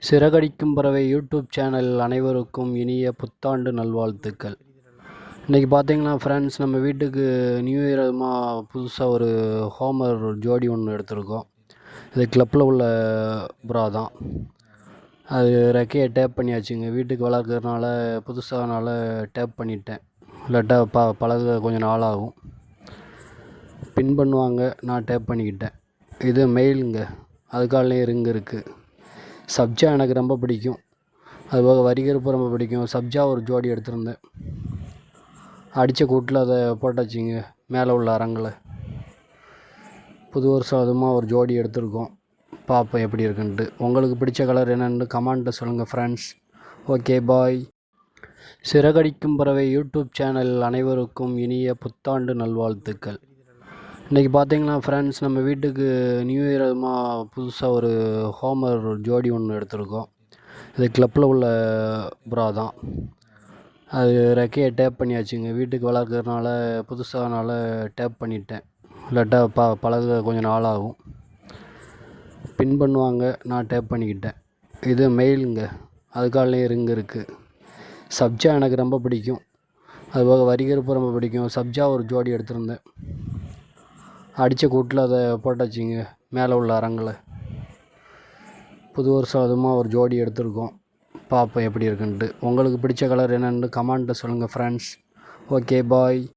சிறகடிக்கும் பறவை YouTube channel அனைவருக்கும் இனிய புத்தாண்டு நல்வாழ்த்துக்கள். இன்றைக்கி பார்த்தீங்கன்னா ஃப்ரெண்ட்ஸ், நம்ம வீட்டுக்கு நியூ இயரமாக புதுசாக ஒரு ஹோமர் ஜோடி ஒன்று எடுத்திருக்கோம். இது கிளப்பில் உள்ள புறா தான். அது ரெக்கையை டேப் பண்ணியாச்சுங்க. வீட்டுக்கு வளர்க்குறதுனால புதுசாகனால டேப் பண்ணிட்டேன். இல்லாட்டா பழக கொஞ்சம் நாளாகும். பின் பண்ணுவாங்க, நான் டேப் பண்ணிக்கிட்டேன். இது மெயிலுங்க, அதுக்காலையும் ரிங் இருக்குது. சப்ஜா எனக்கு ரொம்ப பிடிக்கும், அதுபோக வரிகருப்பு ரொம்ப பிடிக்கும். சப்ஜா ஒரு ஜோடி எடுத்திருந்தேன். அடித்த கூட்டில் அதை போட்டாச்சுங்க மேலே உள்ள அரங்கில். புது வருஷம் அதுமா ஒரு ஜோடி எடுத்திருக்கோம். பார்ப்போம் எப்படி இருக்குன்ட்டு. உங்களுக்கு பிடிச்ச கலர் என்னென்னு கமெண்ட்டில் சொல்லுங்கள் ஃப்ரெண்ட்ஸ். ஓகே, பாய். சிறகடிக்கும் பறவை யூடியூப் சேனல் அனைவருக்கும் இனிய புத்தாண்டு நல்வாழ்த்துக்கள். இன்றைக்கி பார்த்தீங்கன்னா ஃப்ரெண்ட்ஸ், நம்ம வீட்டுக்கு நியூ இயரமாக புதுசாக ஒரு ஹோமர் ஜோடி ஒன்று எடுத்திருக்கோம். இது கிளப்பில் உள்ள புறா தான். அது ரெக்கையை டேப் பண்ணியாச்சுங்க. வீட்டுக்கு வளர்க்குறதுனால புதுசாகனால டேப் பண்ணிட்டேன். இல்லாட்டா பழக கொஞ்சம் நாளாகும். பின் பண்ணுவாங்க, நான் டேப் பண்ணிக்கிட்டேன். இது மெயிலுங்க, அதுக்காலையும் ரிங் இருக்குது. சப்ஜா எனக்கு ரொம்ப பிடிக்கும், அதுபோக வரிகருப்பு ரொம்ப பிடிக்கும். சப்ஜா ஒரு ஜோடி எடுத்திருந்தேன். அடித்த கூட்டில் அதை போட்டாச்சுங்க மேலே உள்ள அரங்கில். புது வருஷம் அதுமா ஒரு ஜோடி எடுத்திருக்கோம். பார்ப்போம் எப்படி இருக்குன்ட்டு. உங்களுக்கு பிடிச்ச கலர் என்னென்னு கமெண்ட்டில் சொல்லுங்கள் ஃப்ரெண்ட்ஸ். ஓகே, பாய்.